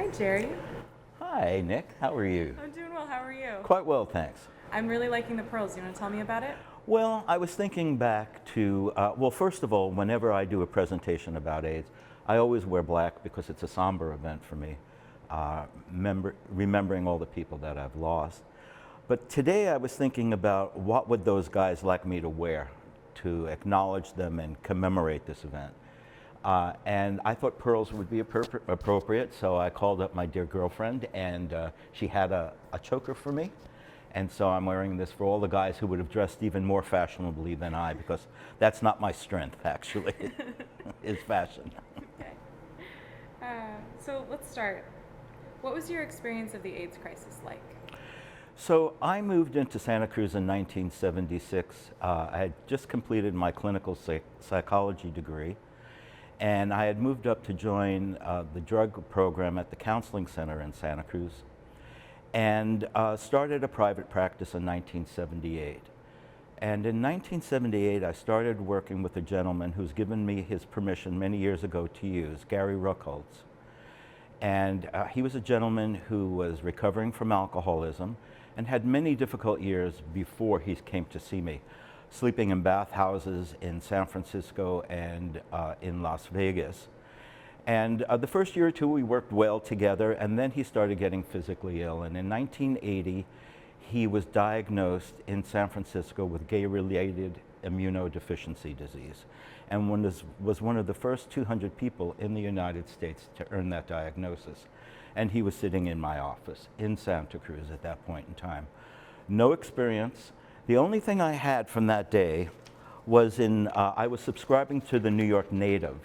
Hi, Jerry. Hi, Nick. How are you? I'm doing well. How are you? Quite well, thanks. I'm really liking the pearls. You want to tell me about it? Well, I was thinking back to, well, first of all, whenever I do a presentation about AIDS, I always wear black because it's a somber event for me, remembering all the people that I've lost. But today I was thinking about what would those guys like me to wear to acknowledge them and commemorate this event. And I thought pearls would be appropriate, so I called up my dear girlfriend, and she had a choker for me. And so I'm wearing this for all the guys who would have dressed even more fashionably than I, because that's not my strength, actually, is fashion. Okay. So let's start. What was your experience of the AIDS crisis like? So I moved into Santa Cruz in 1976. I had just completed my clinical psychology degree, and I had moved up to join the drug program at the counseling center in Santa Cruz, and started a private practice in 1978. And in 1978, I started working with a gentleman who's given me his permission many years ago to use, Gary Ruckholtz. And he was a gentleman who was recovering from alcoholism and had many difficult years before he came to see me, sleeping in bathhouses in San Francisco and in Las Vegas. And the first year or two we worked well together, and then he started getting physically ill. And in 1980, he was diagnosed in San Francisco with gay-related immunodeficiency disease, and was one of the first 200 people in the United States to earn that diagnosis. And he was sitting in my office in Santa Cruz at that point in time. No experience. The only thing I had from that day was I was subscribing to the New York Native,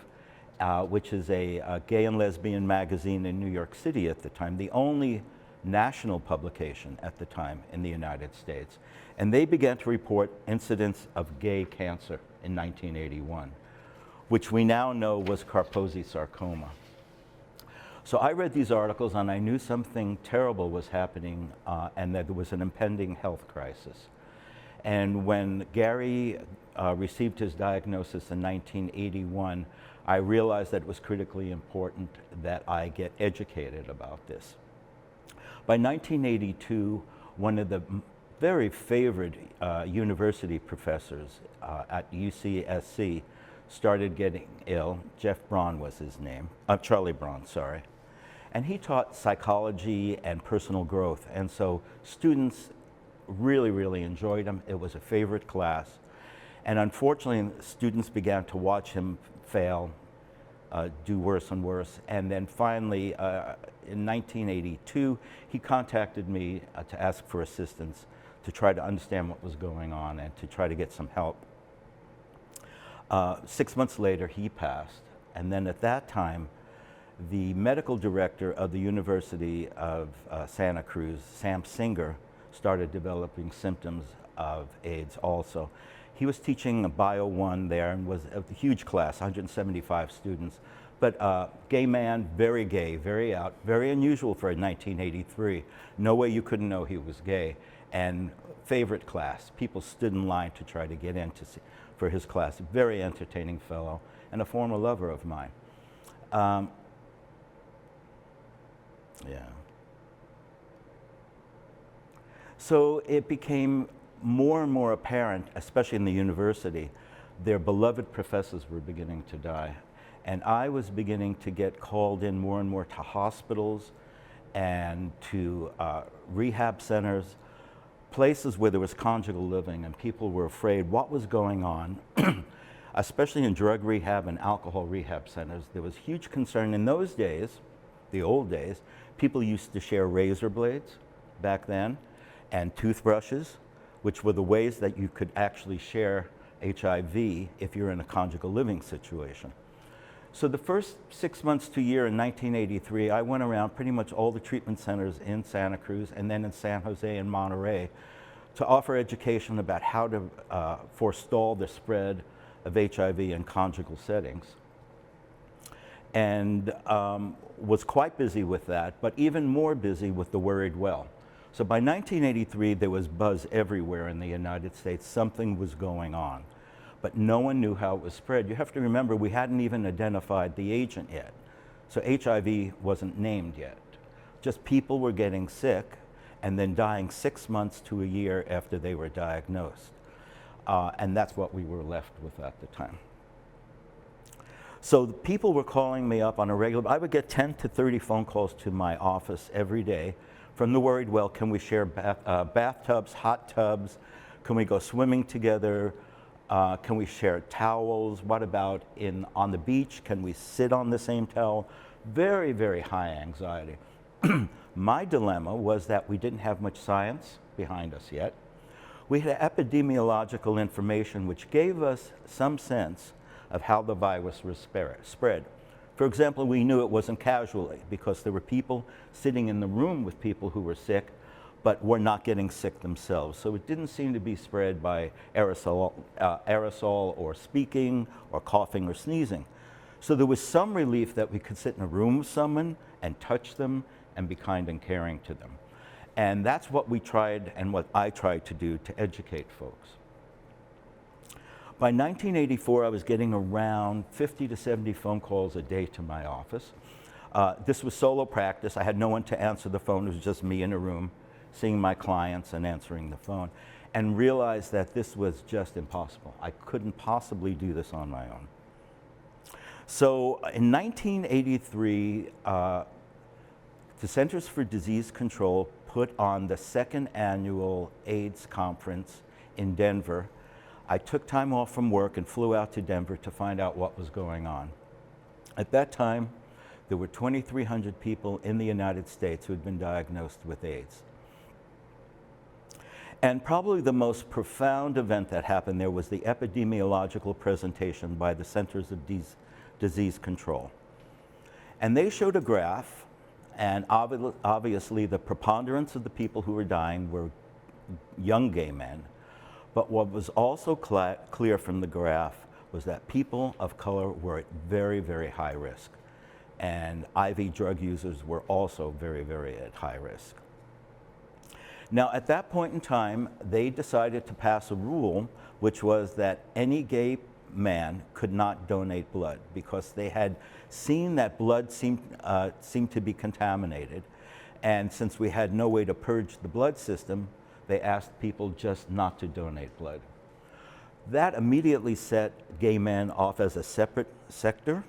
which is a gay and lesbian magazine in New York City at the time, the only national publication at the time in the United States. And they began to report incidents of gay cancer in 1981, which we now know was Kaposi sarcoma. So I read these articles and I knew something terrible was happening and that there was an impending health crisis. And when Gary received his diagnosis in 1981, I realized that it was critically important that I get educated about this. By 1982, one of the very favorite university professors at UCSC started getting ill. Jeff Braun was his name, Charlie Braun, sorry. And he taught psychology and personal growth. And so students really, really enjoyed him. It was a favorite class. And unfortunately, students began to watch him fail, do worse and worse. And then finally, in 1982, he contacted me to ask for assistance to try to understand what was going on and to try to get some help. 6 months later, he passed. And then at that time, the medical director of the University of Santa Cruz, Sam Singer, started developing symptoms of AIDS also. He was teaching Bio 1 there and was a huge class, 175 students. But gay man, very gay, very out, very unusual for 1983. No way you couldn't know he was gay. And favorite class. People stood in line to try to get in for his class. Very entertaining fellow and a former lover of mine. Yeah. So it became more and more apparent, especially in the university, their beloved professors were beginning to die. And I was beginning to get called in more and more to hospitals and to rehab centers, places where there was conjugal living, and people were afraid what was going on, especially in drug rehab and alcohol rehab centers. There was huge concern in those days, the old days. People used to share razor blades back then, and toothbrushes, which were the ways that you could actually share HIV if you're in a conjugal living situation. So the first 6 months to a year in 1983, I went around pretty much all the treatment centers in Santa Cruz and then in San Jose and Monterey to offer education about how to forestall the spread of HIV in conjugal settings. And was quite busy with that, but even more busy with the worried well. So by 1983, there was buzz everywhere in the United States. Something was going on, but no one knew how it was spread. You have to remember, we hadn't even identified the agent yet. So HIV wasn't named yet. just people were getting sick and then dying 6 months to a year after they were diagnosed. And that's what we were left with at the time. So the people were calling me up on a regular, I would get 10 to 30 phone calls to my office every day from the worried, well, can we share bathtubs, hot tubs? Can we go swimming together? Can we share towels? What about on the beach? Can we sit on the same towel? Very, very high anxiety. My dilemma was that we didn't have much science behind us yet. We had epidemiological information which gave us some sense of how the virus was spread. For example, we knew it wasn't casually because there were people sitting in the room with people who were sick but were not getting sick themselves. So it didn't seem to be spread by aerosol or speaking or coughing or sneezing. So there was some relief that we could sit in a room with someone and touch them and be kind and caring to them. And that's what we tried and what I tried to do to educate folks. By 1984, I was getting around 50 to 70 phone calls a day to my office. This was solo practice. I had no one to answer the phone. It was just me in a room, seeing my clients and answering the phone, and realized that this was just impossible. I couldn't possibly do this on my own. So in 1983, the Centers for Disease Control put on the second annual AIDS conference in Denver. I took time off from work and flew out to Denver to find out what was going on. At that time, there were 2,300 people in the United States who had been diagnosed with AIDS. And probably the most profound event that happened there was the epidemiological presentation by the Centers of Disease Control. And they showed a graph, and obviously the preponderance of the people who were dying were young gay men. But what was also clear from the graph was that people of color were at very, very high risk. And IV drug users were also very, very at high risk. Now, at that point in time, they decided to pass a rule, which was that any gay man could not donate blood because they had seen that blood seemed to be contaminated. And since we had no way to purge the blood system, they asked people just not to donate blood. That immediately set gay men off as a separate sector.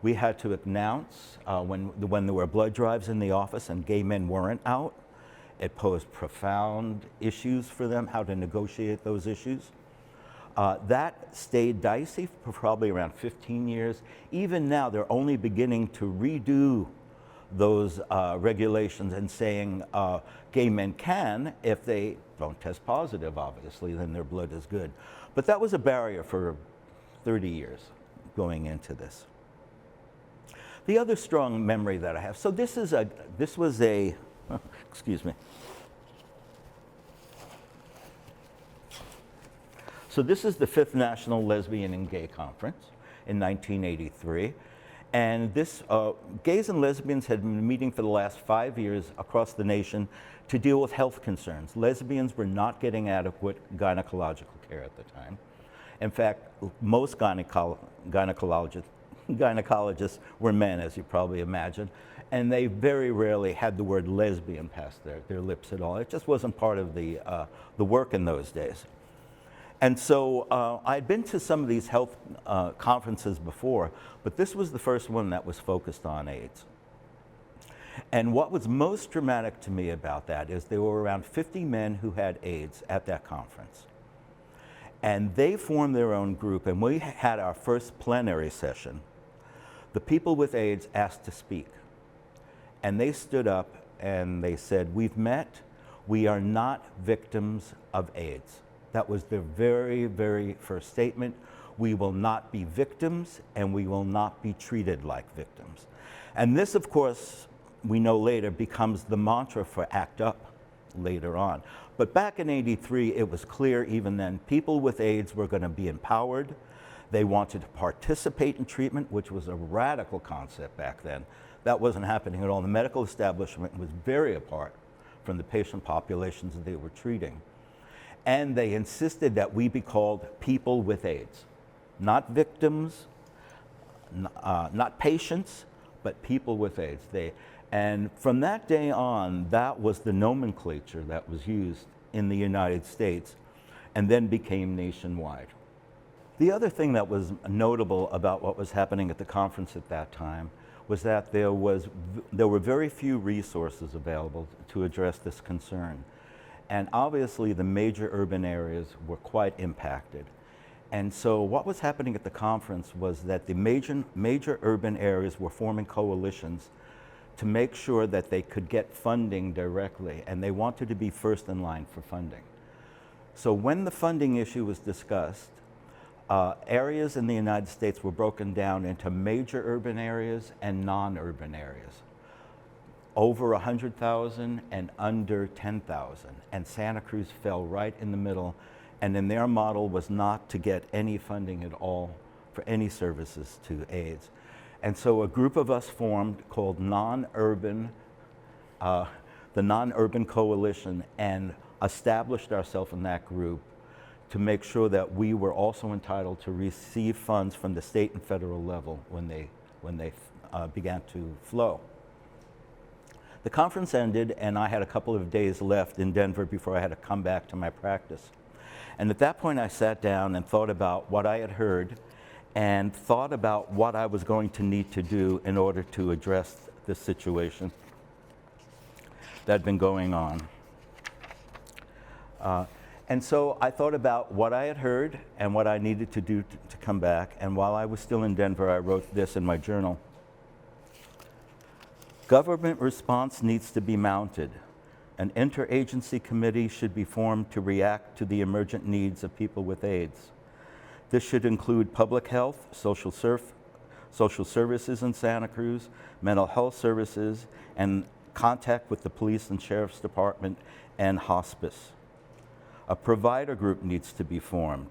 We had to announce when there were blood drives in the office and gay men weren't out. It posed profound issues for them, how to negotiate those issues. That stayed dicey for probably around 15 years. Even now, they're only beginning to redo those regulations and saying gay men can, if they don't test positive, obviously, then their blood is good. But that was a barrier for 30 years going into this. The other strong memory that I have, so this was a, excuse me. So this is the 5th National Lesbian and Gay Conference in 1983. And this, gays and lesbians had been meeting for the last 5 years across the nation to deal with health concerns. Lesbians were not getting adequate gynecological care at the time. In fact, most gynecologists were men, as you probably imagine, and they very rarely had the word lesbian past their lips at all. It just wasn't part of the work in those days. And so I'd been to some of these health conferences before, but this was the first one that was focused on AIDS. And what was most dramatic to me about that is there were around 50 men who had AIDS at that conference. And they formed their own group, and we had our first plenary session. The people with AIDS asked to speak. And they stood up and they said, "We've met, we are not victims of AIDS." That was their very, very first statement. We will not be victims, and we will not be treated like victims. And this, of course, we know later becomes the mantra for ACT UP later on. But back in '83, it was clear even then, people with AIDS were going to be empowered. They wanted to participate in treatment, which was a radical concept back then. That wasn't happening at all. The medical establishment was very apart from the patient populations that they were treating. And they insisted that we be called people with AIDS. Not victims, not patients, but people with AIDS. And from that day on, that was the nomenclature that was used in the United States and then became nationwide. The other thing that was notable about what was happening at the conference at that time was that there were very few resources available to address this concern. And obviously the major urban areas were quite impacted. And so what was happening at the conference was that the major urban areas were forming coalitions to make sure that they could get funding directly, and they wanted to be first in line for funding. So when the funding issue was discussed, areas in the United States were broken down into major urban areas and non-urban areas. Over 100,000 and under 10,000. And Santa Cruz fell right in the middle, and then their model was not to get any funding at all for any services to AIDS. And so a group of us formed called the Non-Urban Coalition, and established ourselves in that group to make sure that we were also entitled to receive funds from the state and federal level when they began to flow. The conference ended, and I had a couple of days left in Denver before I had to come back to my practice. And at that point, I sat down and thought about what I had heard and thought about what I was going to need to do in order to address this situation that had been going on. And so I thought about what I had heard and what I needed to do to come back. And while I was still in Denver, I wrote this in my journal. Government response needs to be mounted. An interagency committee should be formed to react to the emergent needs of people with AIDS. This should include public health, social services in Santa Cruz, mental health services, and contact with the police and sheriff's department and hospice. A provider group needs to be formed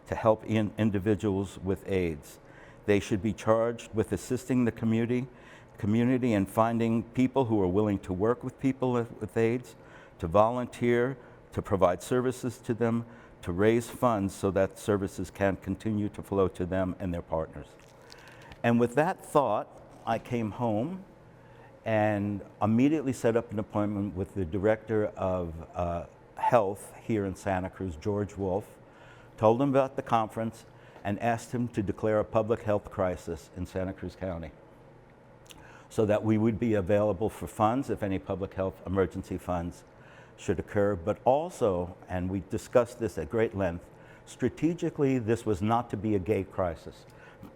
to help individuals with AIDS. They should be charged with assisting the community and finding people who are willing to work with people with AIDS, to volunteer, to provide services to them, to raise funds so that services can continue to flow to them and their partners. And with that thought, I came home and immediately set up an appointment with the director of health here in Santa Cruz, George Wolf, told him about the conference, and asked him to declare a public health crisis in Santa Cruz County so that we would be available for funds if any public health emergency funds should occur. But also, and we discussed this at great length, strategically this was not to be a gay crisis.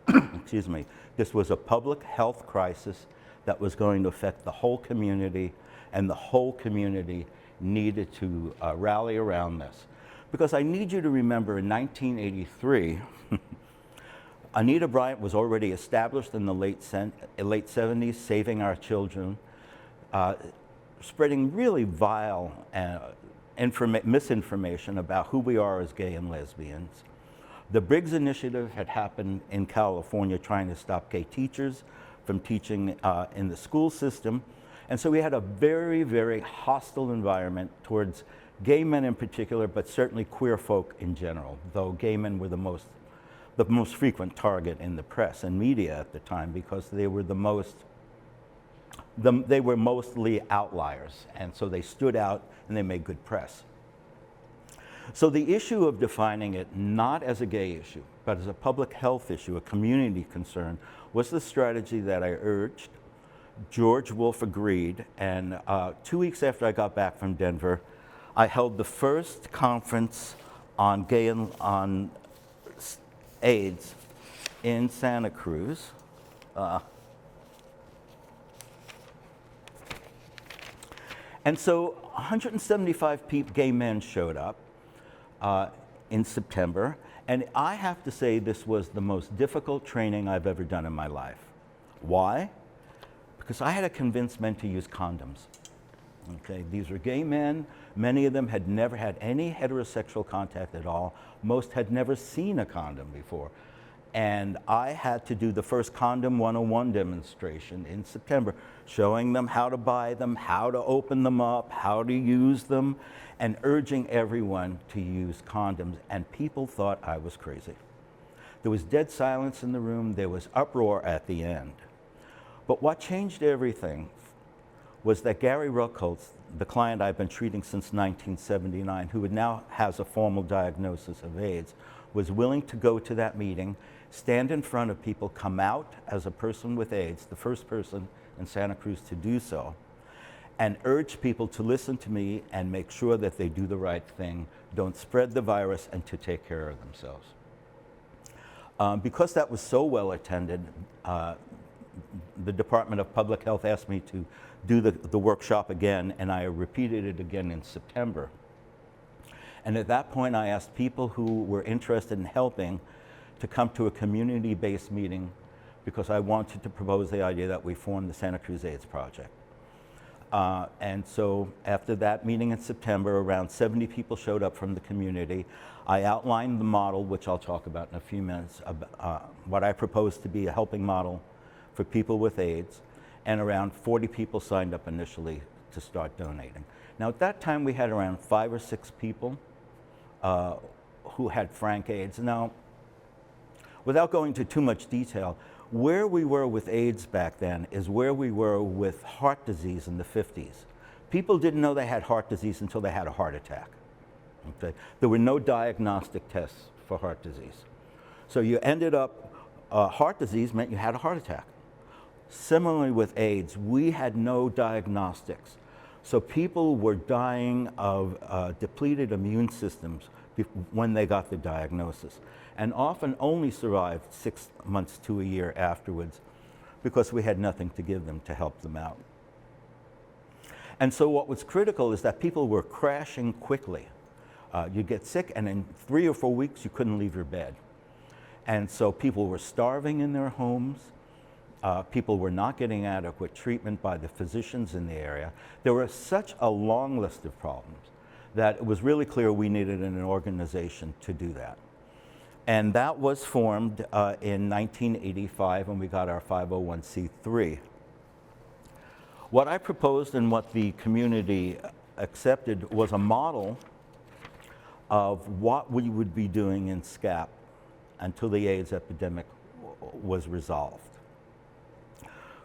Excuse me. This was a public health crisis that was going to affect the whole community, and the whole community needed to rally around this. Because I need you to remember in 1983, Anita Bryant was already established in the late 70s, saving our children, spreading really vile misinformation about who we are as gay and lesbians. The Briggs Initiative had happened in California, trying to stop gay teachers from teaching in the school system. And so we had a very, very hostile environment towards gay men in particular, but certainly queer folk in general, though gay men were the most frequent target in the press and media at the time, because they were they were mostly outliers, and so they stood out and they made good press. So the issue of defining it not as a gay issue, but as a public health issue, a community concern, was the strategy that I urged. George Wolf agreed, and 2 weeks after I got back from Denver, I held the first conference on on AIDS in Santa Cruz. And so 175 gay men showed up in September, and I have to say this was the most difficult training I've ever done in my life. Why? Because I had to convince men to use condoms. Okay, these were gay men. Many of them had never had any heterosexual contact at all. Most had never seen a condom before. And I had to do the first Condom 101 demonstration in September, showing them how to buy them, how to open them up, how to use them, and urging everyone to use condoms. And people thought I was crazy. There was dead silence in the room. There was uproar at the end. But what changed everything was that Gary Ruckholz, the client I've been treating since 1979, who now has a formal diagnosis of AIDS, was willing to go to that meeting, stand in front of people, come out as a person with AIDS, the first person in Santa Cruz to do so, and urge people to listen to me and make sure that they do the right thing, don't spread the virus, and to take care of themselves. Because that was so well attended, the Department of Public Health asked me to do the workshop again, and I repeated it again in September. And at that point, I asked people who were interested in helping to come to a community-based meeting because I wanted to propose the idea that we form the Santa Cruz AIDS Project. And so after that meeting in September, around 70 people showed up from the community. I outlined the model, which I'll talk about in a few minutes, what I proposed to be a helping model for people with AIDS, and around 40 people signed up initially to start donating. Now at that time we had around 5 or 6 people who had frank AIDS. Now, without going into too much detail, where we were with AIDS back then is where we were with heart disease in the 50s. People didn't know they had heart disease until they had a heart attack. Okay? There were no diagnostic tests for heart disease. So you ended up, heart disease meant you had a heart attack. Similarly with AIDS, we had no diagnostics. So people were dying of depleted immune systems when they got the diagnosis, and often only survived 6 months to a year afterwards because we had nothing to give them to help them out. And so what was critical is that people were crashing quickly. You'd get sick, and in 3 or 4 weeks, you couldn't leave your bed. And so people were starving in their homes. People were not getting adequate treatment by the physicians in the area. There was such a long list of problems that it was really clear we needed an organization to do that. And that was formed in 1985 when we got our 501c3. What I proposed and what the community accepted was a model of what we would be doing in SCAP until the AIDS epidemic was resolved.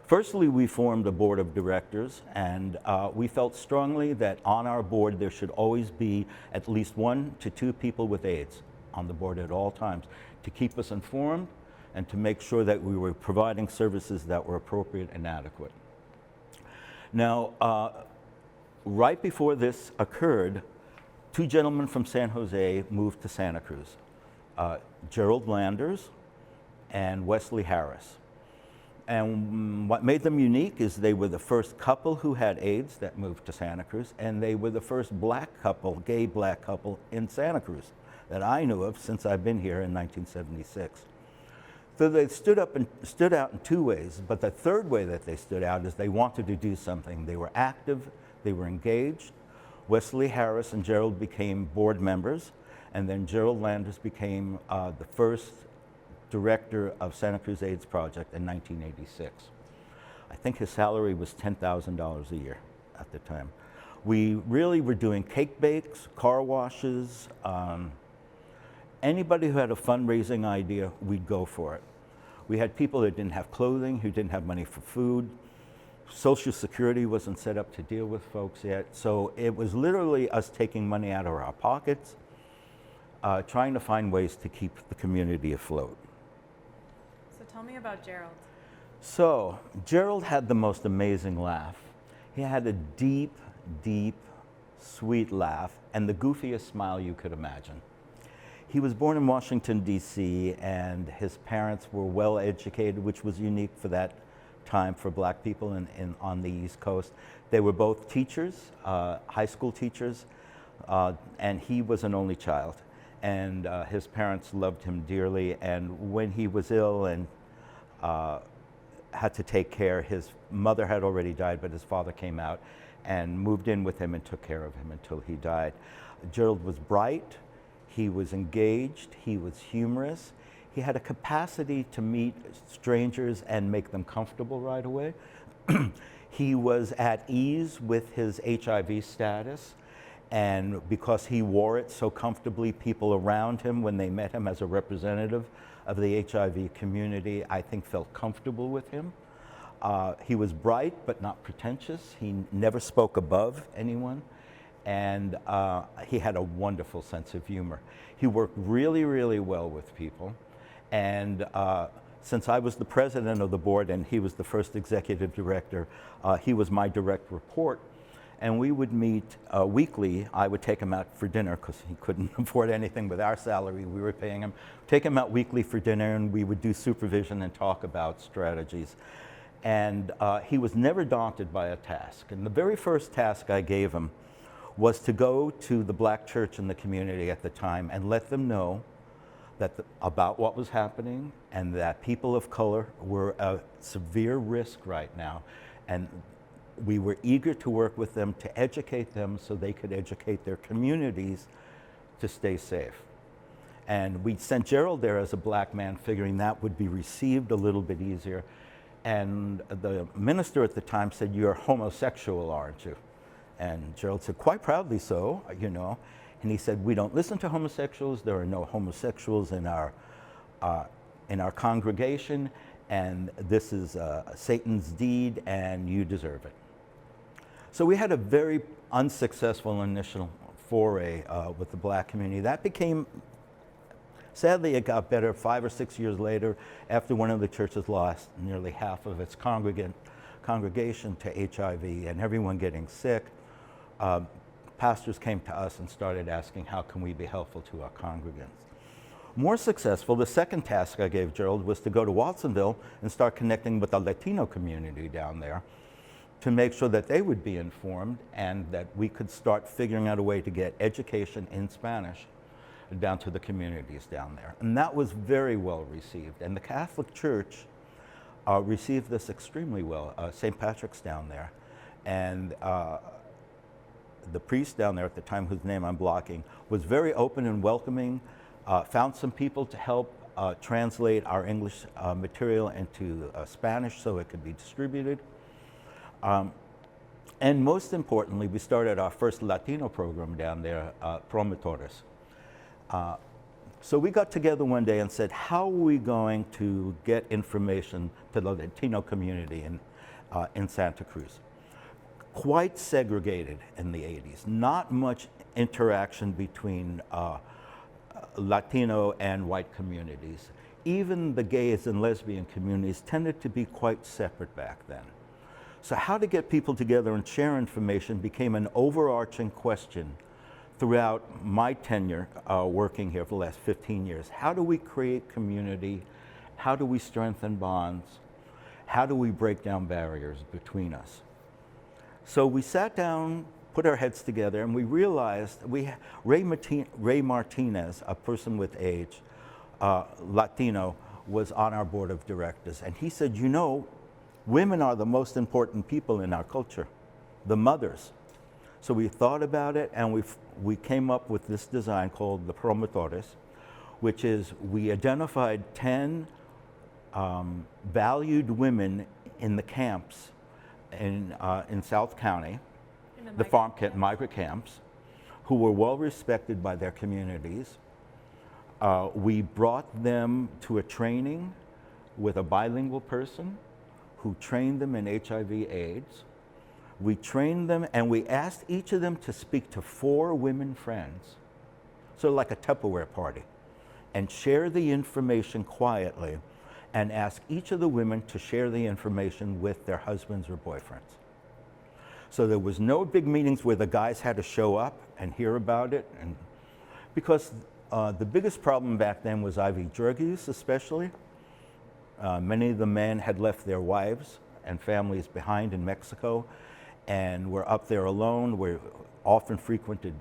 Firstly, we formed a board of directors, and we felt strongly that on our board there should always be at least 1 to 2 people with AIDS on the board at all times to keep us informed and to make sure that we were providing services that were appropriate and adequate. Now, right before this occurred, 2 gentlemen from San Jose moved to Santa Cruz, Gerald Landers and Wesley Harris. And what made them unique is they were the first couple who had AIDS that moved to Santa Cruz, and they were the first black couple, gay black couple in Santa Cruz that I knew of since I've been here in 1976. So they stood out in 2 ways, but the third way that they stood out is they wanted to do something. They were active, they were engaged. Wesley Harris and Gerald became board members, and then Gerald Landers became the first director of Santa Cruz AIDS Project in 1986. I think his salary was $10,000 a year at the time. We really were doing cake bakes, car washes. Anybody who had a fundraising idea, we'd go for it. We had people that didn't have clothing, who didn't have money for food. Social Security wasn't set up to deal with folks yet. So it was literally us taking money out of our pockets, trying to find ways to keep the community afloat. So tell me about Gerald. So Gerald had the most amazing laugh. He had a deep, deep, sweet laugh and the goofiest smile you could imagine. He was born in Washington, D.C., and his parents were well educated, which was unique for that time for black people on the East Coast. They were both teachers, high school teachers, and he was an only child. And his parents loved him dearly, and when he was ill and had to take care, his mother had already died, but his father came out and moved in with him and took care of him until he died. Gerald was bright, he was engaged, he was humorous. He had a capacity to meet strangers and make them comfortable right away. He was at ease with his HIV status, and because he wore it so comfortably, people around him, when they met him as a representative of the HIV community, I think felt comfortable with him. He was bright but not pretentious. He never spoke above anyone. And he had a wonderful sense of humor. He worked really, really well with people. And since I was the president of the board and he was the first executive director, he was my direct report. And we would meet weekly. I would take him out for dinner because he couldn't afford anything with our salary we were paying him. Take him out weekly for dinner, and we would do supervision and talk about strategies. And he was never daunted by a task. And the very first task I gave him was to go to the black church in the community at the time and let them know that about what was happening and that people of color were a severe risk right now. And we were eager to work with them to educate them so they could educate their communities to stay safe. And we sent Gerald there as a black man, figuring that would be received a little bit easier. And the minister at the time said, "You're homosexual, aren't you?" And Gerald said, "Quite proudly so, you know." And he said, "We don't listen to homosexuals. There are no homosexuals in our congregation, and this is Satan's deed, and you deserve it." So we had a very unsuccessful initial foray with the black community. That became, sadly, it got better 5 or 6 years later after one of the churches lost nearly half of its congregation to HIV and everyone getting sick. Pastors came to us and started asking, how can we be helpful to our congregants? More successful, the second task I gave Gerald was to go to Watsonville and start connecting with the Latino community down there to make sure that they would be informed and that we could start figuring out a way to get education in Spanish down to the communities down there. And that was very well received. And the Catholic Church received this extremely well. St. Patrick's down there. And the priest down there at the time, whose name I'm blocking, was very open and welcoming, found some people to help translate our English material into Spanish so it could be distributed. And most importantly, we started our first Latino program down there, Promotores. So we got together one day and said, how are we going to get information to the Latino community in Santa Cruz? Quite segregated in the 80s, not much interaction between Latino and white communities. Even the gays and lesbian communities tended to be quite separate back then. So how to get people together and share information became an overarching question throughout my tenure working here for the last 15 years. How do we create community? How do we strengthen bonds? How do we break down barriers between us? So we sat down, put our heads together, and we realized Ray Martinez, a person with AIDS, Latino, was on our board of directors. And he said, you know, women are the most important people in our culture, the mothers. So we thought about it, and we came up with this design called the Promotores, which is we identified 10 valued women in the camps in South County, the farm camp, migrant camps, who were well respected by their communities. We brought them to a training with a bilingual person who trained them in HIV/AIDS. We trained them and we asked each of them to speak to 4 women friends, so like a Tupperware party, and share the information quietly and ask each of the women to share the information with their husbands or boyfriends. So there was no big meetings where the guys had to show up and hear about it, and because the biggest problem back then was IV drug use, especially. Many of the men had left their wives and families behind in Mexico and were up there alone, were often frequented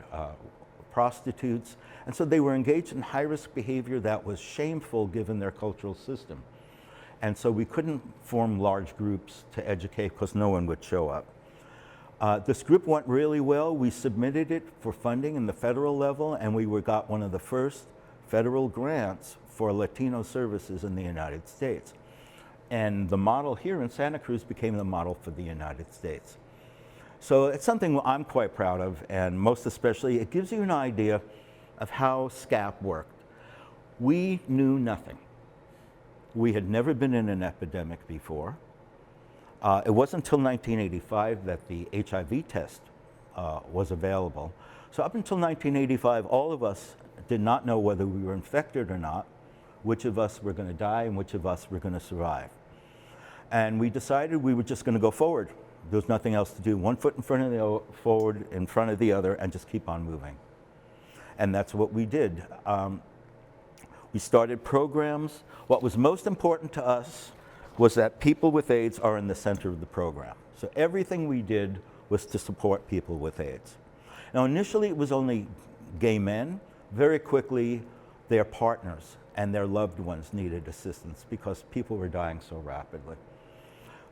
prostitutes, and so they were engaged in high-risk behavior that was shameful given their cultural system. And so we couldn't form large groups to educate because no one would show up. This group went really well. We submitted it for funding in the federal level, and we got one of the first federal grants for Latino services in the United States. And the model here in Santa Cruz became the model for the United States. So it's something I'm quite proud of, and most especially, it gives you an idea of how SCAP worked. We knew nothing. We had never been in an epidemic before. It wasn't until 1985 that the HIV test was available. So up until 1985, all of us did not know whether we were infected or not, which of us were going to die and which of us were going to survive. And we decided we were just going to go forward. There was nothing else to do. One foot in front of forward in front of the other, and just keep on moving. And that's what we did. We started programs. What was most important to us was that people with AIDS are in the center of the program. So everything we did was to support people with AIDS. Now initially it was only gay men. Very quickly their partners and their loved ones needed assistance because people were dying so rapidly.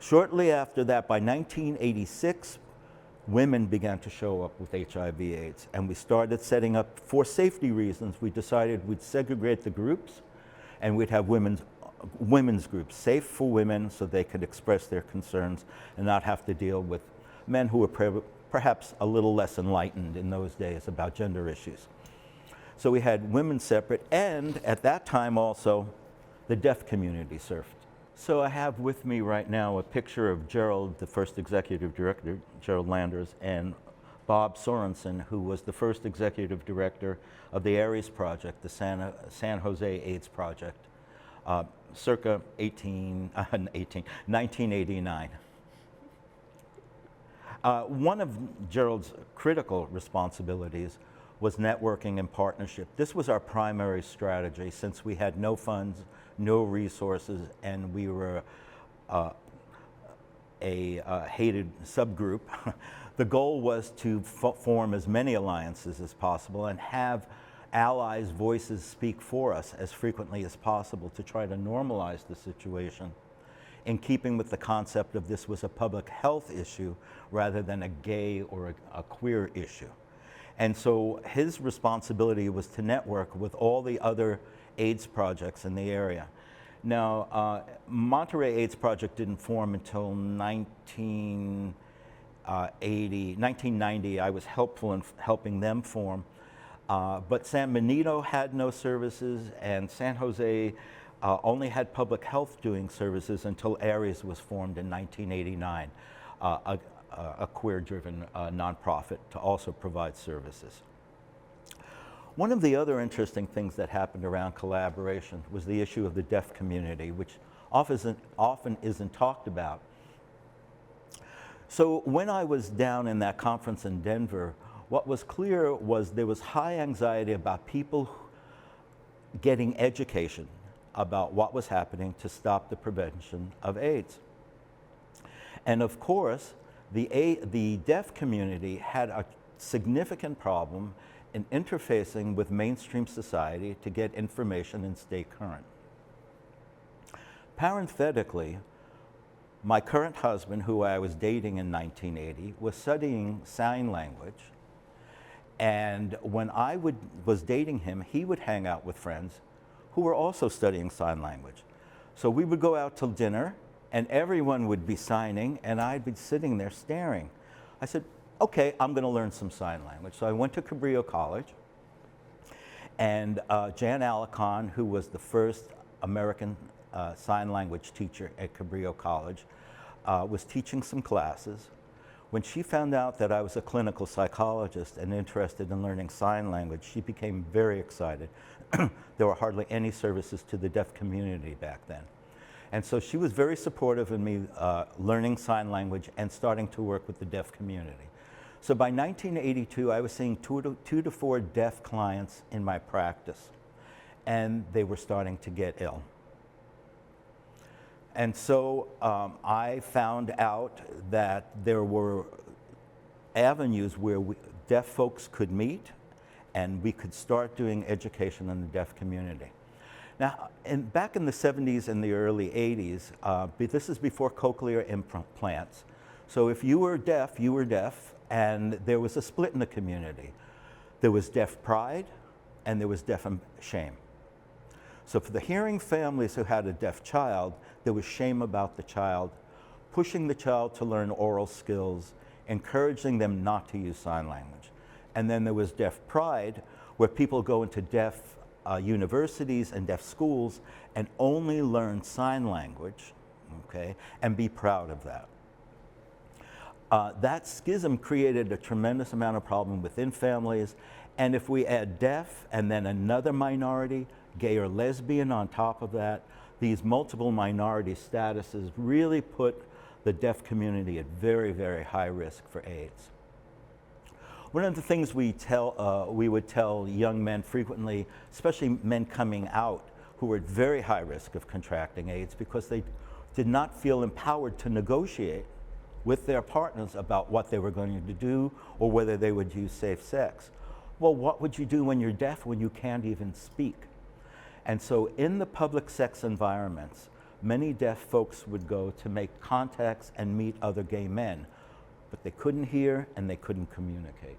Shortly after that, by 1986, women began to show up with HIV/AIDS, and we started setting up, for safety reasons, we decided we'd segregate the groups, and we'd have women's groups, safe for women so they could express their concerns and not have to deal with men who were perhaps a little less enlightened in those days about gender issues. So we had women separate, and at that time also, the deaf community surfed. So I have with me right now a picture of Gerald, the first executive director, Gerald Landers, and Bob Sorensen, who was the first executive director of the ARES project, the San Jose AIDS project, circa 1989. One of Gerald's critical responsibilities was networking and partnership. This was our primary strategy since we had no funds, no resources, and we were a hated subgroup. The goal was to form as many alliances as possible and have allies' voices speak for us as frequently as possible to try to normalize the situation, in keeping with the concept of this was a public health issue rather than a gay or a queer issue. And so his responsibility was to network with all the other AIDS projects in the area. Now, Monterey AIDS Project didn't form until 1990. I was helpful in helping them form. But San Benito had no services, and San Jose only had public health doing services until ARES was formed in 1989, a queer-driven nonprofit to also provide services. One of the other interesting things that happened around collaboration was the issue of the deaf community, which often isn't talked about. So when I was down in that conference in Denver, what was clear was there was high anxiety about people getting education about what was happening to stop the prevention of AIDS. And of course, the deaf community had a significant problem in interfacing with mainstream society to get information and stay current. Parenthetically, my current husband, who I was dating in 1980, was studying sign language. And when I was dating him, he would hang out with friends who were also studying sign language. So we would go out to dinner, and everyone would be signing, and I'd be sitting there staring. I said, okay, I'm going to learn some sign language. So I went to Cabrillo College, and Jan Alicon, who was the first American sign language teacher at Cabrillo College, was teaching some classes. When she found out that I was a clinical psychologist and interested in learning sign language, she became very excited. There were hardly any services to the deaf community back then. And so she was very supportive in me learning sign language and starting to work with the deaf community. So by 1982, I was seeing two to four deaf clients in my practice, and they were starting to get ill. And so I found out that there were avenues where deaf folks could meet, and we could start doing education in the deaf community. Now, back in the 70s and the early 80s, this is before cochlear implants. So if you were deaf, you were deaf, and there was a split in the community. There was deaf pride, and there was deaf shame. So for the hearing families who had a deaf child, there was shame about the child, pushing the child to learn oral skills, encouraging them not to use sign language. And then there was deaf pride, where people go into deaf universities and deaf schools and only learn sign language, okay, and be proud of that. That schism created a tremendous amount of problem within families. And if we add deaf and then another minority, gay or lesbian on top of that, these multiple minority statuses really put the deaf community at very, very high risk for AIDS. One of the things we would tell young men frequently, especially men coming out who were at very high risk of contracting AIDS because they did not feel empowered to negotiate with their partners about what they were going to do or whether they would use safe sex. Well, what would you do when you're deaf when you can't even speak? And so in the public sex environments, many deaf folks would go to make contacts and meet other gay men, but they couldn't hear and they couldn't communicate.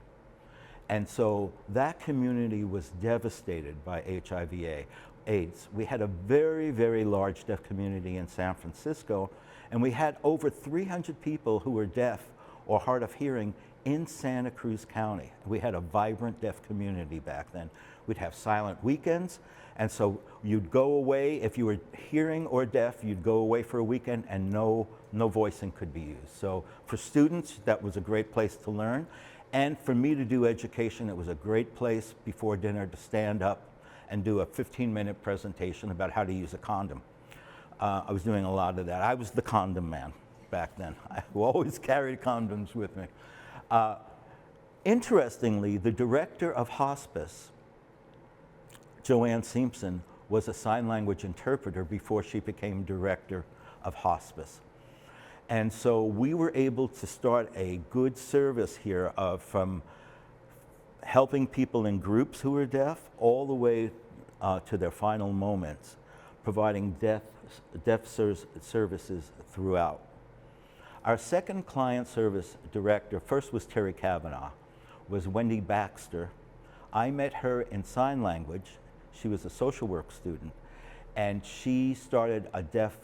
And so that community was devastated by HIV/AIDS. We had a very, very large deaf community in San Francisco, and we had over 300 people who were deaf or hard of hearing in Santa Cruz County. We had a vibrant deaf community back then. We'd have silent weekends, and so you'd go away, if you were hearing or deaf, you'd go away for a weekend and no voicing could be used. So for students, that was a great place to learn. And for me to do education, it was a great place before dinner to stand up and do a 15-minute presentation about how to use a condom. I was doing a lot of that. I was the condom man back then. I always carried condoms with me. Interestingly, the director of hospice, Joanne Simpson, was a sign language interpreter before she became director of hospice. And so we were able to start a good service here from helping people in groups who were deaf all the way to their final moments, providing deaf services throughout. Our second client service director, first was Terry Kavanaugh, was Wendy Baxter. I met her in sign language. She was a social work student, and she started a deaf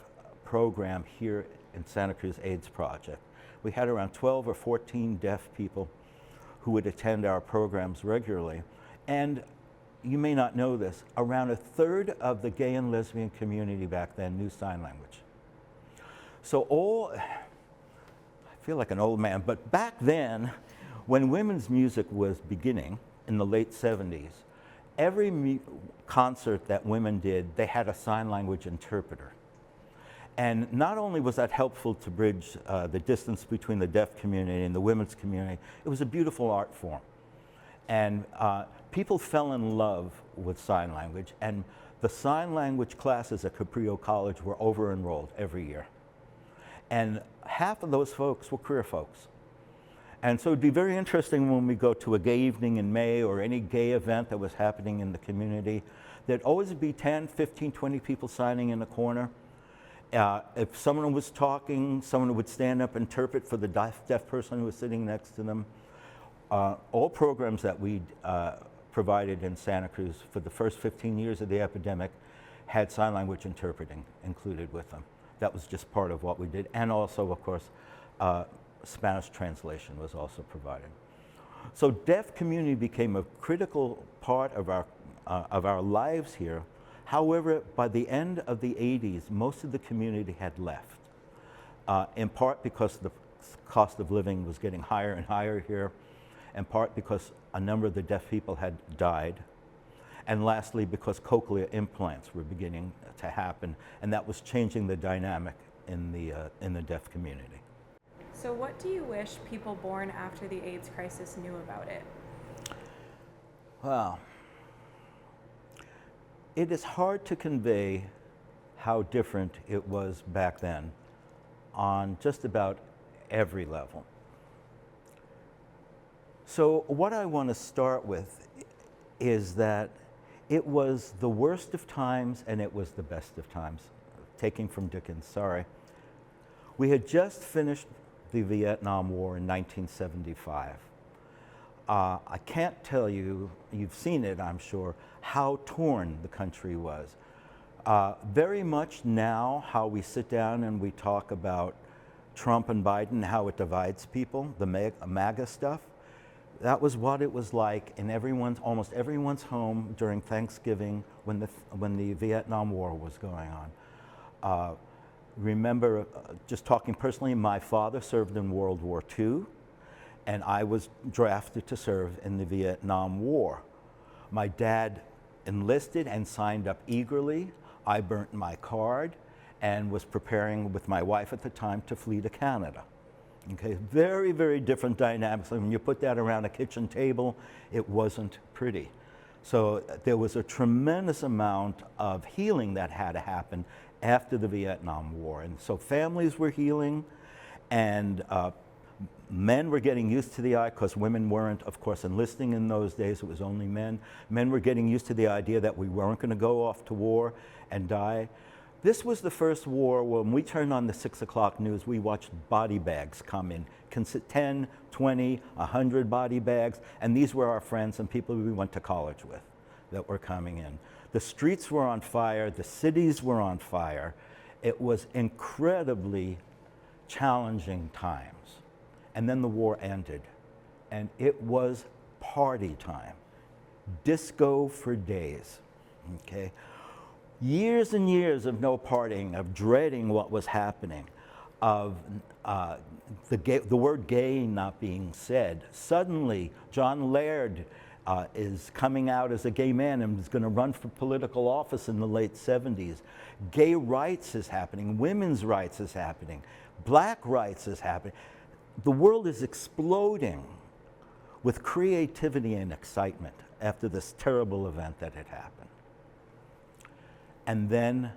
program here in Santa Cruz AIDS Project. We had around 12 or 14 deaf people who would attend our programs regularly. And you may not know this, around a third of the gay and lesbian community back then knew sign language. So I feel like an old man, but back then, when women's music was beginning in the late 70s, every concert that women did, they had a sign language interpreter. And not only was that helpful to bridge the distance between the deaf community and the women's community, it was a beautiful art form. And people fell in love with sign language, and the sign language classes at Caprio College were over-enrolled every year. And half of those folks were queer folks. And so it'd be very interesting when we go to a gay evening in May or any gay event that was happening in the community, there'd always be 10, 15, 20 people signing in a corner. If someone was talking, someone would stand up and interpret for the deaf person who was sitting next to them. All programs that we provided in Santa Cruz for the first 15 years of the epidemic had sign language interpreting included with them. That was just part of what we did. And also, of course, Spanish translation was also provided. So deaf community became a critical part of our lives here. However, by the end of the 80s, most of the community had left, in part because the cost of living was getting higher and higher here, in part because a number of the deaf people had died, and lastly because cochlear implants were beginning to happen, and that was changing the dynamic in the deaf community. So what do you wish people born after the AIDS crisis knew about it? Well, it is hard to convey how different it was back then on just about every level. So what I want to start with is that it was the worst of times and it was the best of times. Taking from Dickens, sorry. We had just finished the Vietnam War in 1975. I can't tell you, you've seen it, I'm sure, how torn the country was. Very much now, how we sit down and we talk about Trump and Biden, how it divides people, the MAGA stuff. That was what it was like in almost everyone's home during Thanksgiving when the Vietnam War was going on. remember, just talking personally, my father served in World War II, and I was drafted to serve in the Vietnam War. My dad enlisted and signed up eagerly. I burnt my card and was preparing with my wife at the time to flee to Canada. Okay, very, very different dynamics. And when you put that around a kitchen table, it wasn't pretty. So there was a tremendous amount of healing that had to happen after the Vietnam War. And so families were healing, and men were getting used to the idea, because women weren't, of course, enlisting in those days. It was only men. Men were getting used to the idea that we weren't going to go off to war and die. This was the first war when we turned on the 6 o'clock news, we watched body bags come in, 10, 20, 100 body bags, and these were our friends and people we went to college with that were coming in. The streets were on fire, the cities were on fire. It was incredibly challenging times. And then the war ended, and it was party time. Disco for days, okay? Years and years of no partying, of dreading what was happening, of the word gay not being said. Suddenly, John Laird is coming out as a gay man and is going to run for political office in the late 70s. Gay rights is happening, women's rights is happening, black rights is happening. The world is exploding with creativity and excitement after this terrible event that had happened. And then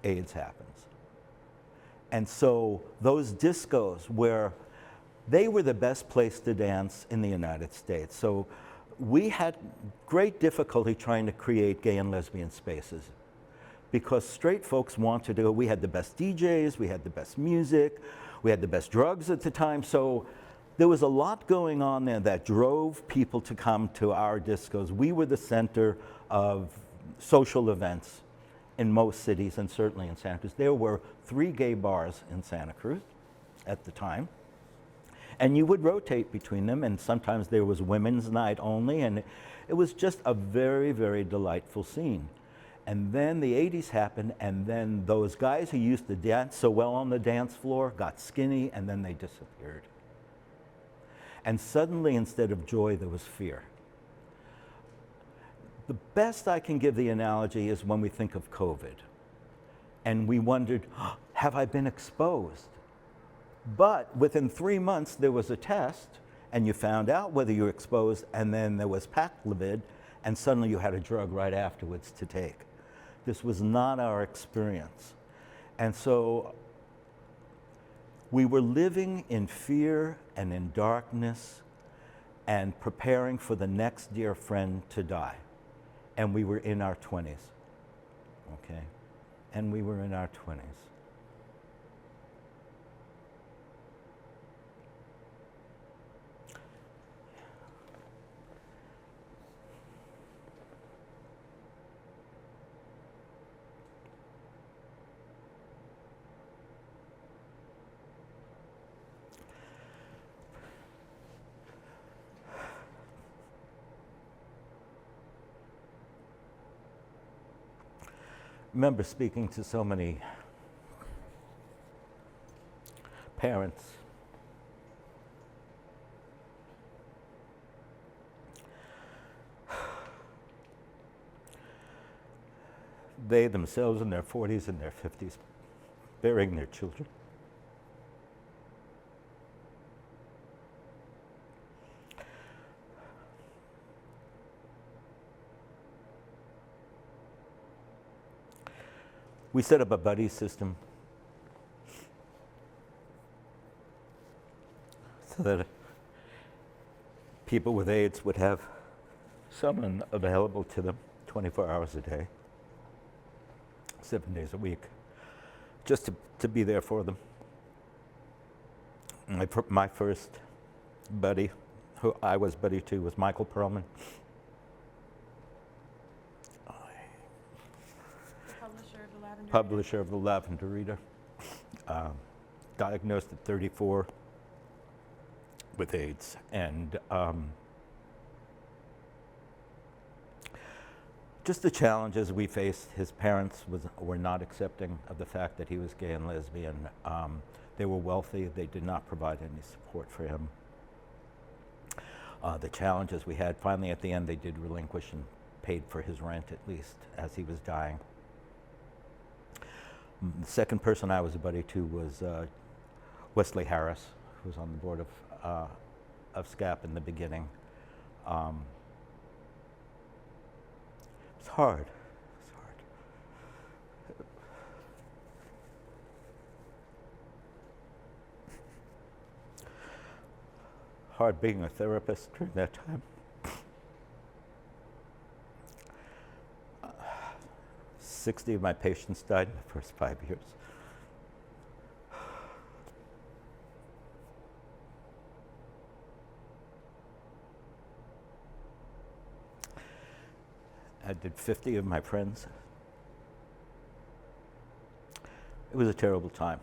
AIDS happens. And so those discos where they were the best place to dance in the United States. So we had great difficulty trying to create gay and lesbian spaces because straight folks wanted to go. We had the best DJs, we had the best music, we had the best drugs at the time. So there was a lot going on there that drove people to come to our discos. We were the center of social events in most cities, and certainly in Santa Cruz. There were 3 gay bars in Santa Cruz at the time. And you would rotate between them, and sometimes there was women's night only, and it was just a very, very delightful scene. And then the 80s happened, and then those guys who used to dance so well on the dance floor got skinny, and then they disappeared. And suddenly, instead of joy, there was fear. The best I can give the analogy is when we think of COVID. And we wondered, oh, have I been exposed? But within 3 months, there was a test, and you found out whether you were exposed, and then there was Blvd, and suddenly you had a drug right afterwards to take. This was not our experience. And so we were living in fear and in darkness and preparing for the next dear friend to die. And we were in our 20s, okay? And we were in our 20s. I remember speaking to so many parents they themselves in their 40s and their 50s burying their children. We set up a buddy system so that people with AIDS would have someone available to them 24 hours a day, 7 days a week, just to be there for them. My first buddy, who I was buddy to, was Michael Perlman. Publisher of the Lavender Reader, diagnosed at 34 with AIDS, just the challenges we faced. His parents were not accepting of the fact that he was gay and lesbian. They were wealthy. They did not provide any support for him. The challenges we had, finally at the end, they did relinquish and paid for his rent at least as he was dying. The second person I was a buddy to was Wesley Harris, who was on the board of SCAP in the beginning. It's hard. It's hard. Hard being a therapist during that time. 60 of my patients died in the first 5 years. I did 50 of my friends. It was a terrible time.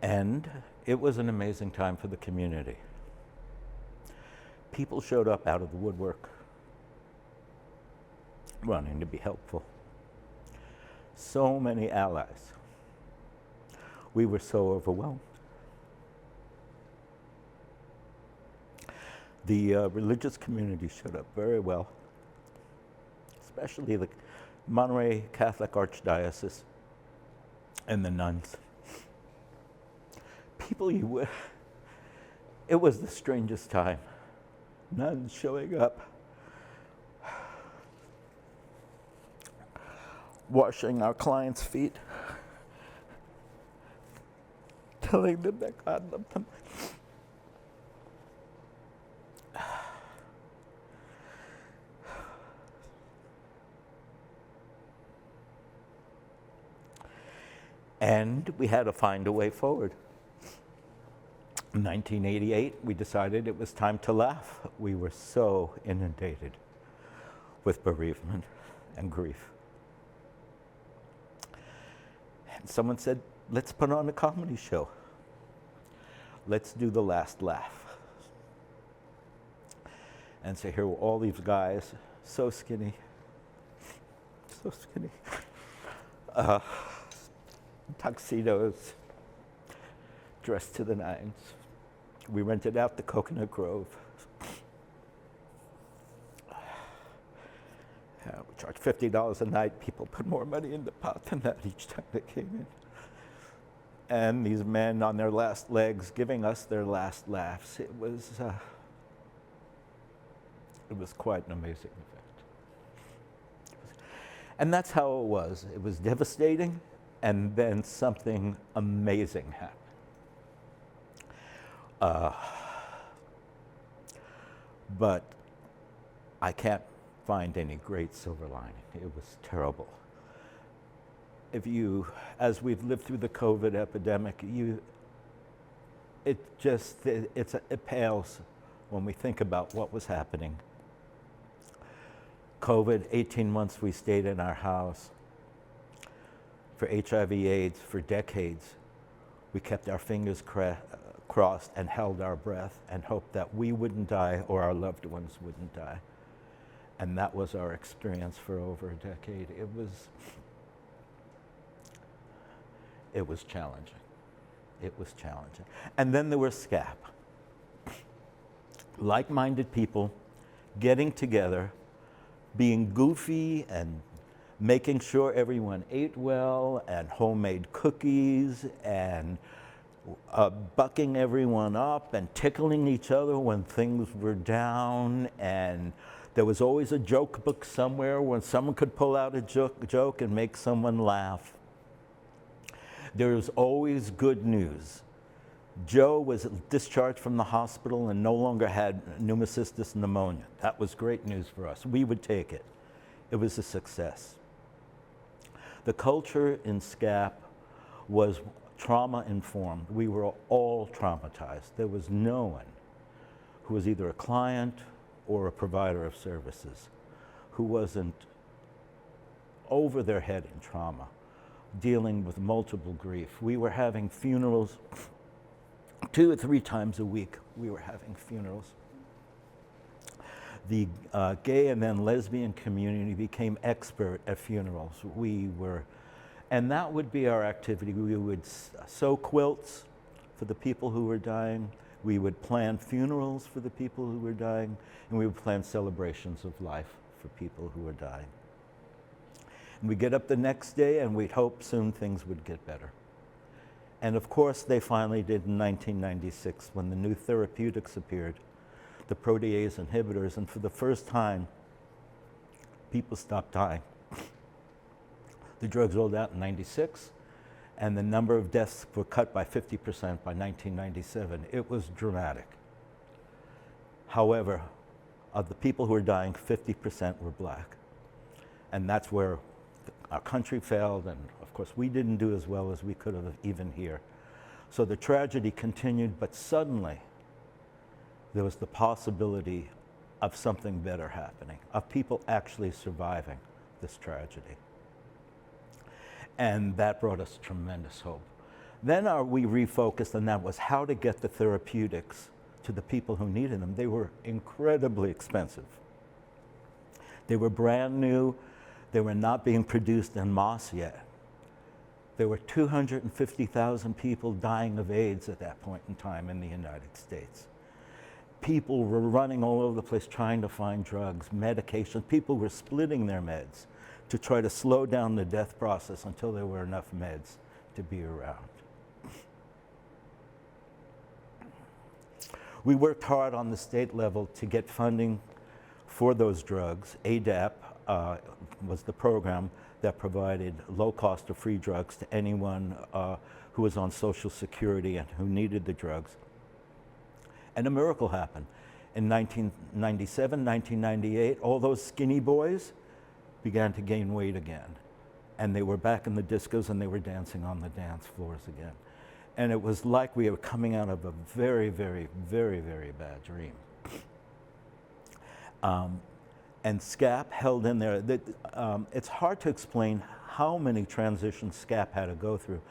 And it was an amazing time for the community. People showed up out of the woodwork, wanting to be helpful. So many allies. We were so overwhelmed. The religious community showed up very well, especially the Monterey Catholic Archdiocese and the nuns. People it was the strangest time. Nuns showing up, washing our clients' feet, telling them that God loved them. And we had to find a way forward. In 1988, we decided it was time to laugh. We were so inundated with bereavement and grief. And someone said, let's put on a comedy show. Let's do the last laugh. And so here were all these guys, so skinny, tuxedos, dressed to the nines. We rented out the Coconut Grove. We charged $50 a night. People put more money in the pot than that each time they came in. And these men on their last legs giving us their last laughs. It was quite an amazing event. And that's how it was. It was devastating, and then something amazing happened. But I can't find any great silver lining. It was terrible. As we've lived through the COVID epidemic, it pales when we think about what was happening. COVID, 18 months we stayed in our house. For HIV/AIDS, for decades, we kept our fingers crossed and held our breath and hoped that we wouldn't die or our loved ones wouldn't die. And that was our experience for over a decade. It was challenging. It was challenging. And then there was SCAP. Like-minded people getting together, being goofy and making sure everyone ate well, and homemade cookies, and bucking everyone up and tickling each other when things were down. And there was always a joke book somewhere when someone could pull out a joke and make someone laugh. There was always good news. Joe was discharged from the hospital and no longer had pneumocystis pneumonia. That was great news for us. We would take it. It was a success. The culture in SCAP was trauma-informed. We were all traumatized. There was no one who was either a client or a provider of services who wasn't over their head in trauma, dealing with multiple grief. We were having funerals 2 or 3 times a week. We were having funerals. The gay and then lesbian community became expert at funerals. And that would be our activity. We would sew quilts for the people who were dying. We would plan funerals for the people who were dying, and we would plan celebrations of life for people who were dying. And we'd get up the next day and we'd hope soon things would get better. And of course, they finally did in 1996 when the new therapeutics appeared, the protease inhibitors, and for the first time, people stopped dying. The drugs rolled out in 96, and the number of deaths were cut by 50% by 1997. It was dramatic. However, of the people who were dying, 50% were black. And that's where our country failed, and of course we didn't do as well as we could have even here. So the tragedy continued, but suddenly there was the possibility of something better happening, of people actually surviving this tragedy. And that brought us tremendous hope. Then we refocused, and that was how to get the therapeutics to the people who needed them. They were incredibly expensive. They were brand new. They were not being produced en masse yet. There were 250,000 people dying of AIDS at that point in time in the United States. People were running all over the place trying to find drugs, medication. People were splitting their meds to try to slow down the death process until there were enough meds to be around. We worked hard on the state level to get funding for those drugs. ADAP was the program that provided low cost or free drugs to anyone who was on Social Security and who needed the drugs. And a miracle happened. In 1997, 1998, all those skinny boys began to gain weight again. And they were back in the discos and they were dancing on the dance floors again. And it was like we were coming out of a very, very, very, very bad dream. And SCAP held in there. It's hard to explain how many transitions SCAP had to go through.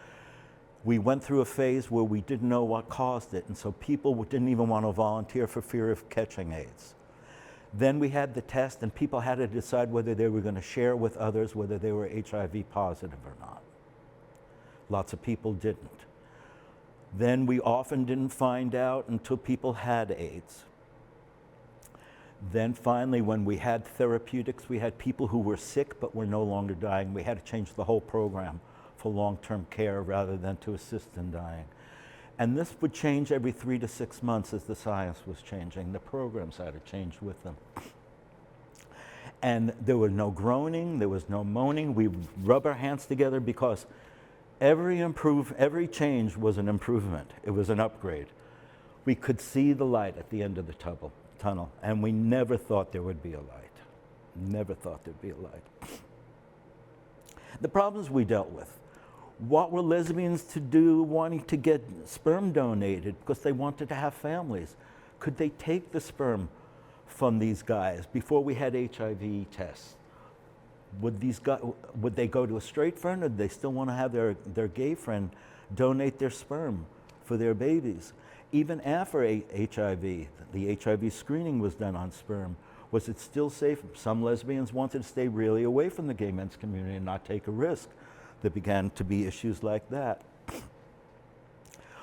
We went through a phase where we didn't know what caused it, and so people didn't even want to volunteer for fear of catching AIDS. Then we had the test, and people had to decide whether they were going to share with others whether they were HIV positive or not. Lots of people didn't. Then we often didn't find out until people had AIDS. Then finally, when we had therapeutics, we had people who were sick but were no longer dying. We had to change the whole program for long-term care rather than to assist in dying. And this would change every 3 to 6 months as the science was changing. The programs had to change with them. And there was no groaning, there was no moaning. We would rub our hands together because every change was an improvement. It was an upgrade. We could see the light at the end of the tunnel, and we never thought there would be a light. Never thought there'd be a light. The problems we dealt with. What were lesbians to do wanting to get sperm donated because they wanted to have families? Could they take the sperm from these guys before we had HIV tests? Would they go to a straight friend, or did they still want to have their gay friend donate their sperm for their babies? Even after HIV, the HIV screening was done on sperm. Was it still safe? Some lesbians wanted to stay really away from the gay men's community and not take a risk. There began to be issues like that.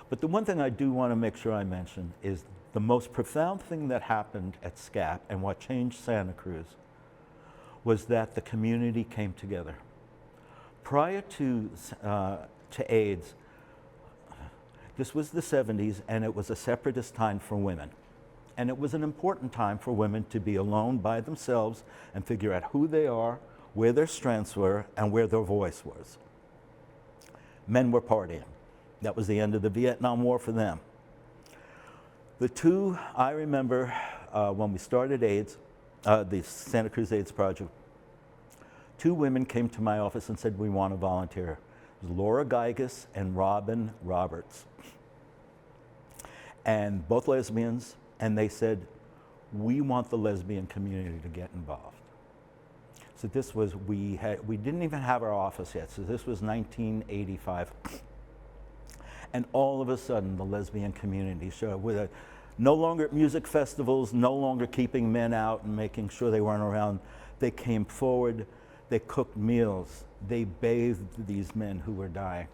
But the one thing I do want to make sure I mention is the most profound thing that happened at SCAP and what changed Santa Cruz was that the community came together. Prior to AIDS, this was the 70s, and it was a separatist time for women. And it was an important time for women to be alone by themselves and figure out who they are, where their strengths were, and where their voice was. Men were partying. That was the end of the Vietnam War for them. The two, I remember when we started AIDS, the Santa Cruz AIDS Project, 2 women came to my office and said, we want to volunteer. It was Laura Geiges and Robin Roberts. And both lesbians, and they said, we want the lesbian community to get involved. So this was, we didn't even have our office yet, so this was 1985. And all of a sudden, the lesbian community showed up with No longer at music festivals, no longer keeping men out and making sure they weren't around. They came forward, they cooked meals, they bathed these men who were dying.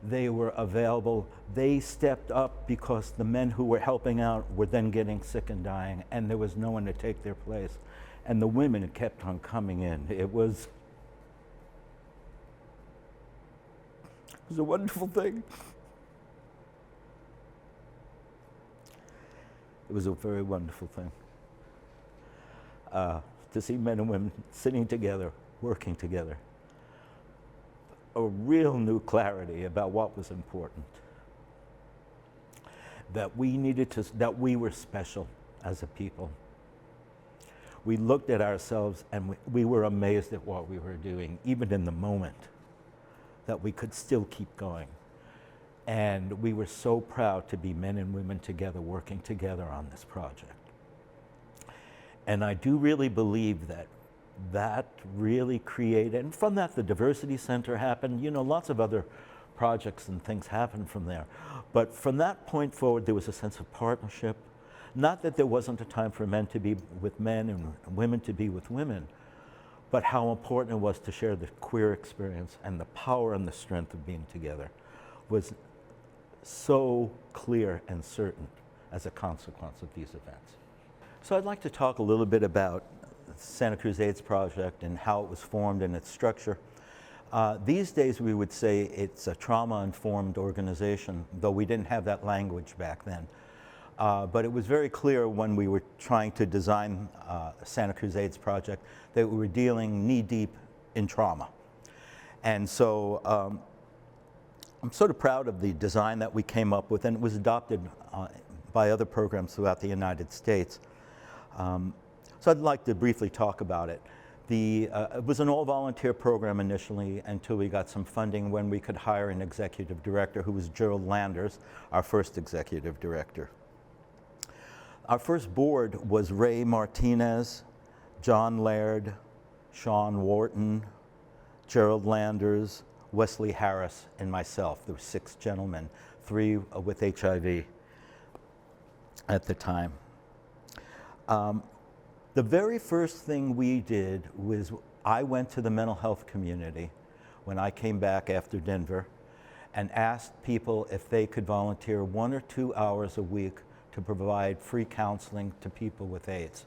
They were available. They stepped up because the men who were helping out were then getting sick and dying, and there was no one to take their place. And the women kept on coming in. It was a wonderful thing. It was a very wonderful thing to see men and women sitting together, working together. A real new clarity about what was important. That that we were special as a people. We looked at ourselves and we were amazed at what we were doing, even in the moment, that we could still keep going. And we were so proud to be men and women together, working together on this project. And I do really believe that really created, and from that the Diversity Center happened. You know, lots of other projects and things happened from there. But from that point forward, there was a sense of partnership. Not that there wasn't a time for men to be with men and women to be with women, but how important it was to share the queer experience, and the power and the strength of being together was so clear and certain as a consequence of these events. So I'd like to talk a little bit about Santa Cruz AIDS Project and how it was formed and its structure. These days we would say it's a trauma-informed organization, though we didn't have that language back then. But it was very clear when we were trying to design Santa Cruz AIDS Project that we were dealing knee-deep in trauma. And so I'm sort of proud of the design that we came up with, and it was adopted by other programs throughout the United States. So I'd like to briefly talk about it. It was an all-volunteer program initially until we got some funding when we could hire an executive director, who was Gerald Landers, our first executive director. Our first board was Ray Martinez, John Laird, Sean Wharton, Gerald Landers, Wesley Harris, and myself. There were 6 gentlemen, 3 with HIV at the time. The very first thing we did was I went to the mental health community when I came back after Denver and asked people if they could volunteer 1 or 2 hours a week to provide free counseling to people with AIDS.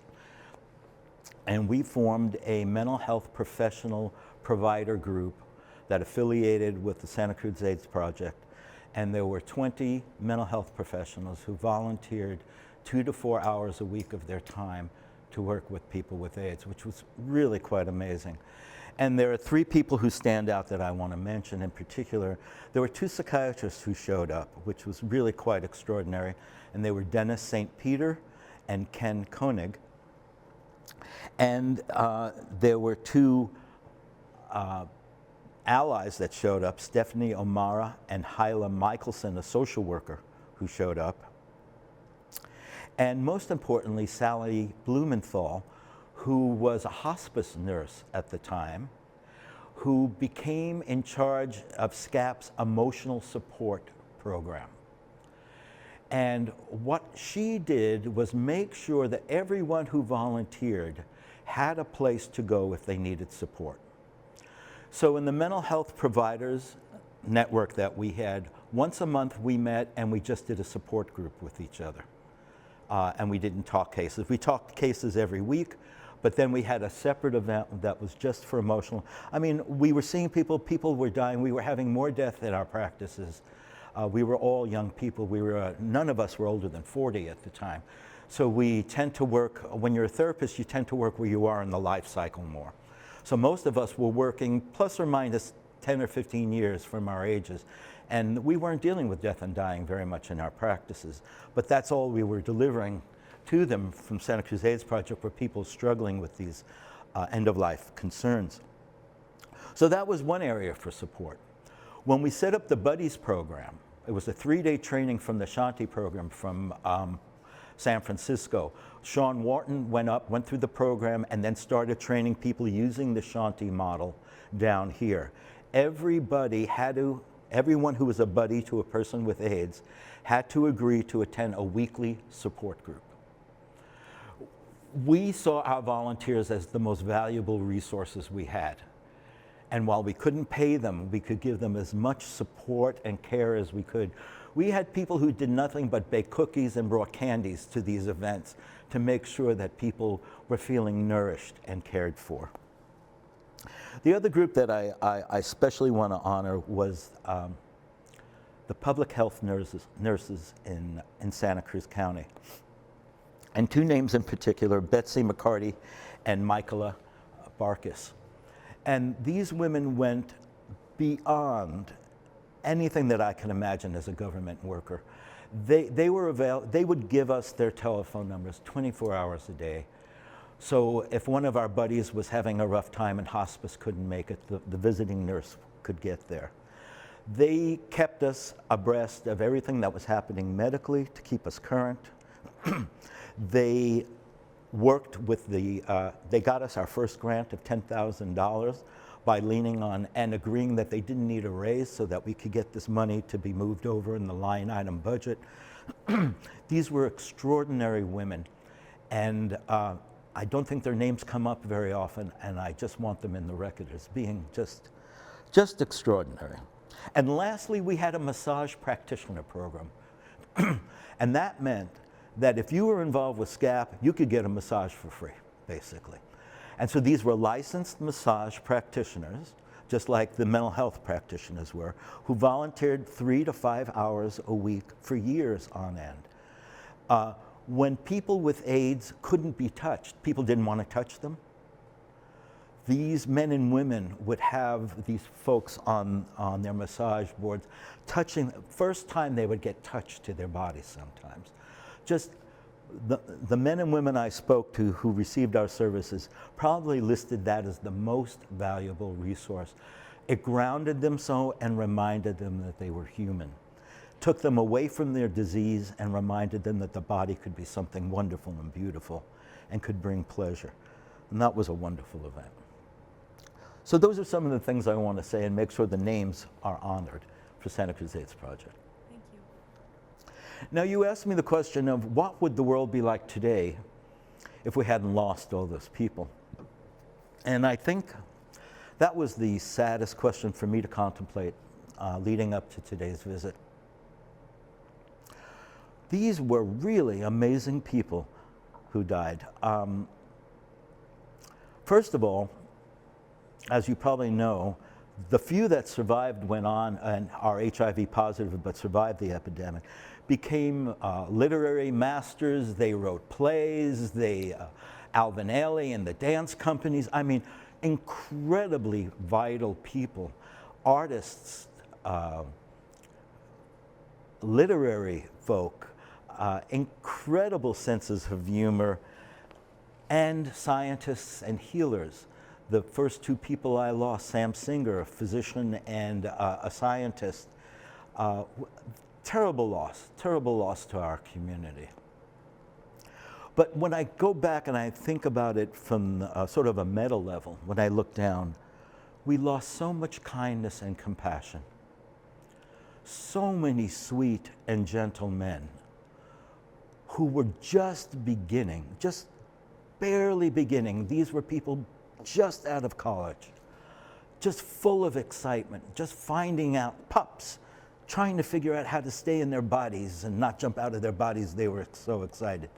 And we formed a mental health professional provider group that affiliated with the Santa Cruz AIDS Project. And there were 20 mental health professionals who volunteered 2 to 4 hours a week of their time to work with people with AIDS, which was really quite amazing. And there are 3 people who stand out that I want to mention in particular. There were 2 psychiatrists who showed up, which was really quite extraordinary. And they were Dennis St. Peter and Ken Koenig. And there were 2 allies that showed up, Stephanie O'Mara and Hyla Michelson, a social worker who showed up. And most importantly, Sally Blumenthal, who was a hospice nurse at the time, who became in charge of SCAP's emotional support program. And what she did was make sure that everyone who volunteered had a place to go if they needed support. So in the mental health providers network that we had, once a month we met and we just did a support group with each other. And we didn't talk cases. We talked cases every week, but then we had a separate event that was just for emotional. I mean, we were seeing people were dying. We were having more death at our practices. We were all young people. None of us were older than 40 at the time. So we tend to work, when you're a therapist, you tend to work where you are in the life cycle more. So most of us were working plus or minus 10 or 15 years from our ages. And we weren't dealing with death and dying very much in our practices. But that's all we were delivering to them from Santa Cruz AIDS Project, for people struggling with these end-of-life concerns. So that was one area for support. When we set up the Buddies program, it was a 3-day training from the Shanti program from San Francisco. Sean Wharton went through the program and then started training people using the Shanti model down here. Everybody had to everyone who was a buddy to a person with AIDS had to agree to attend a weekly support group. We saw our volunteers as the most valuable resources we had. And while we couldn't pay them, we could give them as much support and care as we could. We had people who did nothing but bake cookies and brought candies to these events to make sure that people were feeling nourished and cared for. The other group that I especially want to honor was the public health nurses in Santa Cruz County. And two names in particular, Betsy McCarty and Michaela Barkis. And these women went beyond anything that I can imagine as a government worker. They would give us their telephone numbers 24 hours a day. So if one of our buddies was having a rough time and hospice couldn't make it, the visiting nurse could get there. They kept us abreast of everything that was happening medically to keep us current. They worked with they got us our first grant of $10,000 by leaning on and agreeing that they didn't need a raise so that we could get this money to be moved over in the line item budget. These were extraordinary women, and I don't think their names come up very often, and I just want them in the record as being just extraordinary. And lastly, we had a massage practitioner program. And that meant that if you were involved with SCAP, you could get a massage for free, basically. And so these were licensed massage practitioners, just like the mental health practitioners were, who volunteered 3 to 5 hours a week for years on end. When people with AIDS couldn't be touched, people didn't want to touch them, these men and women would have these folks on their massage boards touching. First time they would get touched to their bodies sometimes. Just the men and women I spoke to who received our services probably listed that as the most valuable resource. It grounded them so and reminded them that they were human. Took them away from their disease and reminded them that the body could be something wonderful and beautiful and could bring pleasure. And that was a wonderful event. So those are some of the things I want to say and make sure the names are honored for Santa Cruz AIDS Project. Thank you. Now you asked me the question of what would the world be like today if we hadn't lost all those people? And I think that was the saddest question for me to contemplate leading up to today's visit. These were really amazing people who died. First of all, as you probably know, the few that survived went on and are HIV positive but survived the epidemic, became literary masters. They wrote plays, Alvin Ailey and the dance companies. I mean, incredibly vital people, artists, literary folk, incredible senses of humor, and scientists and healers. The first two people I lost, Sam Singer, a physician and a scientist, terrible loss to our community. But when I go back and I think about it from sort of a meta level, when I look down, we lost so much kindness and compassion. So many sweet and gentle men who were just beginning, just barely beginning. These were people just out of college, just full of excitement, just finding out, pups, trying to figure out how to stay in their bodies and not jump out of their bodies. They were so excited.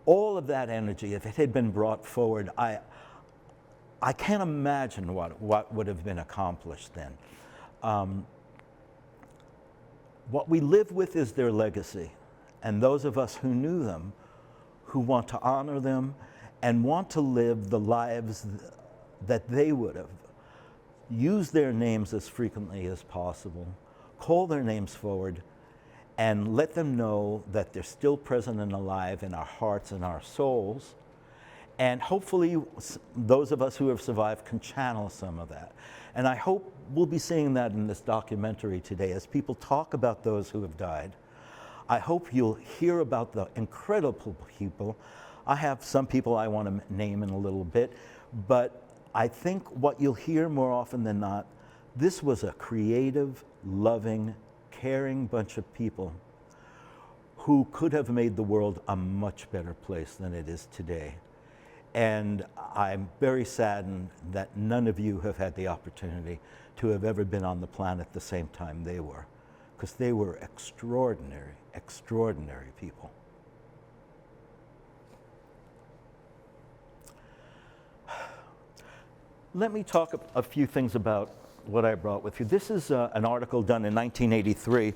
All of that energy, if it had been brought forward, I can't imagine what would have been accomplished then. What we live with is their legacy, and those of us who knew them, who want to honor them and want to live the lives that they would have, use their names as frequently as possible, call their names forward, and let them know that they're still present and alive in our hearts and our souls. And hopefully those of us who have survived can channel some of that. And I hope we'll be seeing that in this documentary today as people talk about those who have died. I hope you'll hear about the incredible people. I have some people I want to name in a little bit, but I think what you'll hear more often than not, this was a creative, loving, caring bunch of people who could have made the world a much better place than it is today. And I'm very saddened that none of you have had the opportunity to have ever been on the planet the same time they were, because they were extraordinary, extraordinary people. Let me talk a few things about what I brought with you. This is an article done in 1983,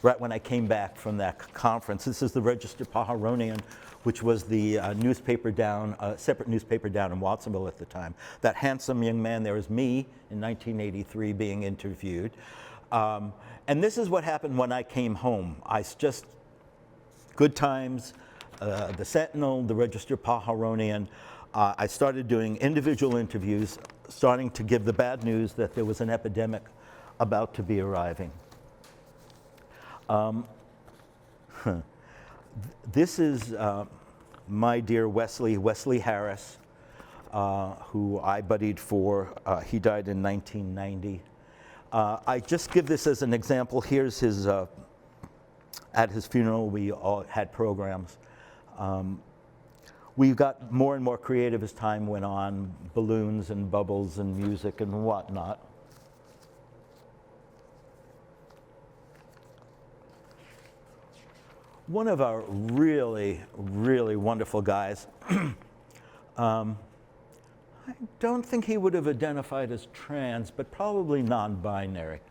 right when I came back from that conference. This is the Register Pajaronian, which was the newspaper down, separate newspaper down in Watsonville at the time. That handsome young man there is me in 1983 being interviewed. And this is what happened when I came home. Good times, the Sentinel, the Register Pajaronian. I started doing individual interviews, starting to give the bad news that there was an epidemic about to be arriving. This is my dear Wesley Harris, who I buddied for. He died in 1990. I just give this as an example. Here's his, at his funeral, we all had programs. We got more and more creative as time went on, balloons and bubbles and music and whatnot. One of our really, really wonderful guys, I don't think he would have identified as trans, but probably non-binary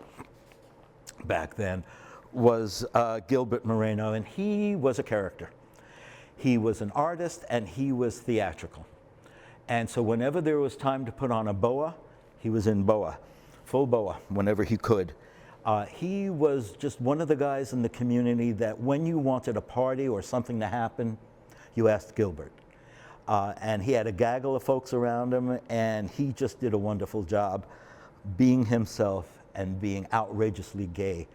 back then, was Gilbert Moreno, and he was a character. He was an artist and he was theatrical. And so whenever there was time to put on a boa, he was in boa, full boa, whenever he could. He was just one of the guys in the community that when you wanted a party or something to happen, you asked Gilbert. And he had a gaggle of folks around him, and he just did a wonderful job being himself and being outrageously gay.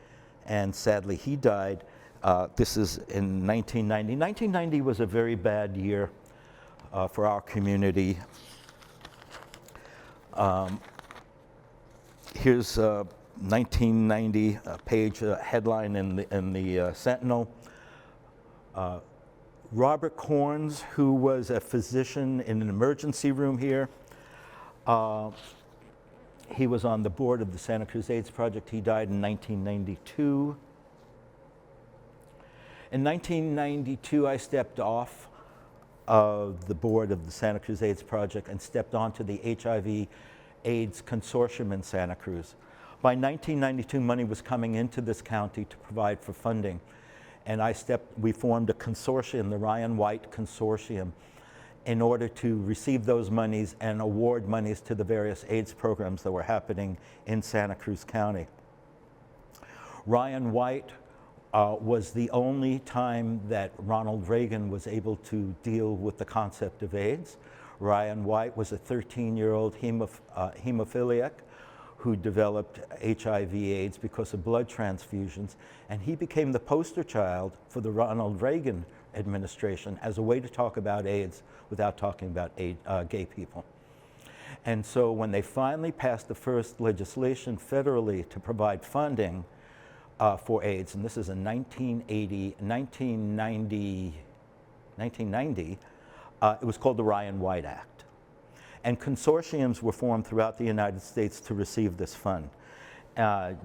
And sadly, he died. This is in 1990. 1990 was a very bad year for our community. Here's 1990 page headline in the Sentinel. Robert Corns, who was a physician in an emergency room here, he was on the board of the Santa Cruz AIDS Project. He died in 1992. In 1992, I stepped off of the board of the Santa Cruz AIDS Project and stepped onto the HIV AIDS Consortium in Santa Cruz. By 1992, money was coming into this county to provide for funding. And we formed a consortium, the Ryan White Consortium, in order to receive those monies and award monies to the various AIDS programs that were happening in Santa Cruz County. Ryan White was the only time that Ronald Reagan was able to deal with the concept of AIDS. Ryan White was a 13-year-old hemophiliac who developed HIV/AIDS because of blood transfusions, and he became the poster child for the Ronald Reagan administration as a way to talk about AIDS without talking about gay people. And so when they finally passed the first legislation federally to provide funding for AIDS, and this is in 1990, it was called the Ryan White Act. And consortiums were formed throughout the United States to receive this fund.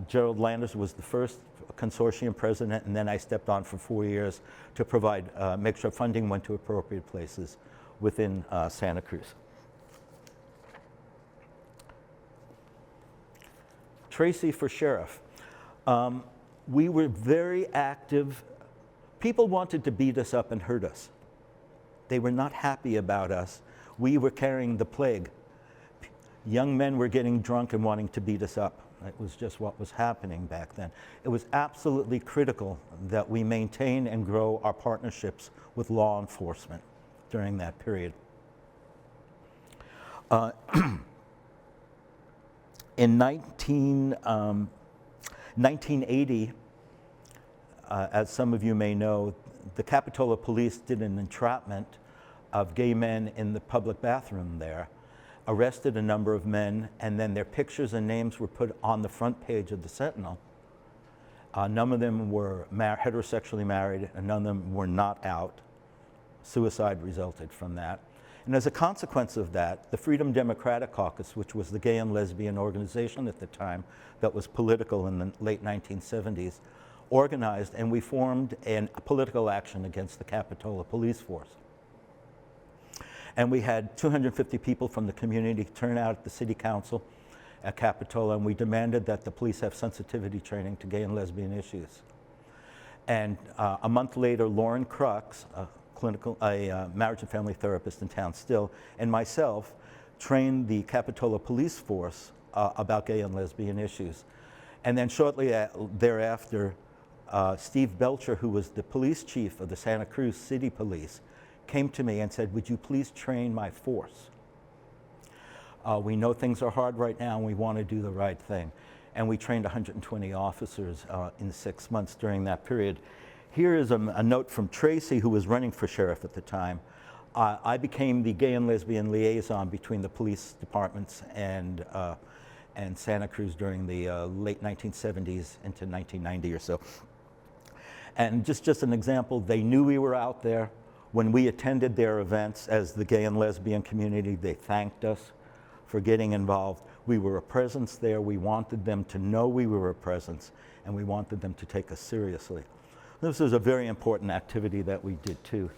Gerald Landers was the first consortium president, and then I stepped on for 4 years to provide, make sure funding went to appropriate places within Santa Cruz. Tracy for sheriff. We were very active. People wanted to beat us up and hurt us. They were not happy about us. We were carrying the plague. Young men were getting drunk and wanting to beat us up. It was just what was happening back then. It was absolutely critical that we maintain and grow our partnerships with law enforcement during that period. In 1980, as some of you may know, the Capitola Police did an entrapment of gay men in the public bathroom there, arrested a number of men, and then their pictures and names were put on the front page of the Sentinel None of them were heterosexually married, and none of them were not out. Suicide resulted from that. And as a consequence of that, the Freedom Democratic Caucus, which was the gay and lesbian organization at the time that was political in the late 1970s, organized, and we formed a political action against the Capitola police force. And we had 250 people from the community turn out at the city council at Capitola, and we demanded that the police have sensitivity training to gay and lesbian issues. And a month later, Lauren Crux, a marriage and family therapist in town still, and myself trained the Capitola police force about gay and lesbian issues. And then shortly thereafter, Steve Belcher, who was the police chief of the Santa Cruz City Police, came to me and said, "Would you please train my force? We know things are hard right now and we want to do the right thing." And we trained 120 officers in 6 months during that period. Here is a note from Tracy, who was running for sheriff at the time. I became the gay and lesbian liaison between the police departments and Santa Cruz during the late 1970s into 1990 or so. And just an example, they knew we were out there. When we attended their events as the gay and lesbian community, they thanked us for getting involved. We were a presence there. We wanted them to know we were a presence, and we wanted them to take us seriously. This was a very important activity that we did too.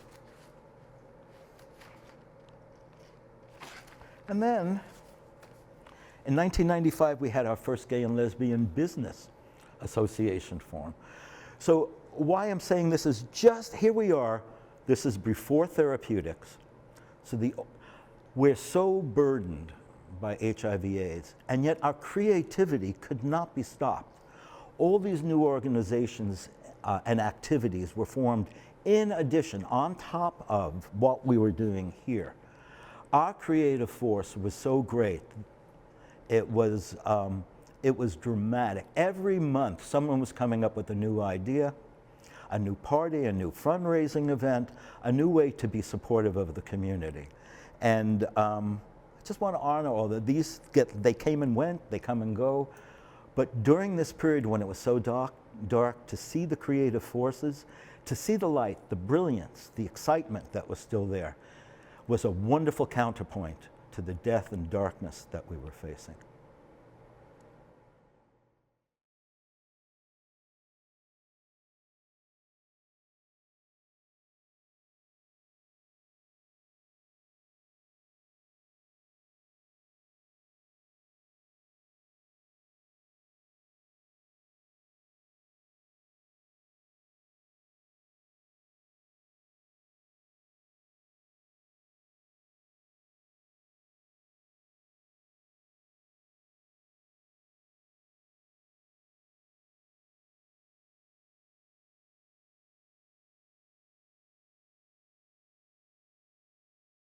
And then in 1995, we had our first gay and lesbian business association form. So why I'm saying this is just, here we are, this is before therapeutics. So we're so burdened by HIV/AIDS, and yet our creativity could not be stopped. All these new organizations and activities were formed in addition, on top of what we were doing here. Our creative force was so great. It was dramatic. Every month, someone was coming up with a new idea, a new party, a new fundraising event, a new way to be supportive of the community. And I just want to honor all that. They came and went, they come and go. But during this period when it was so dark, to see the creative forces, to see the light, the brilliance, the excitement that was still there, was a wonderful counterpoint to the death and darkness that we were facing.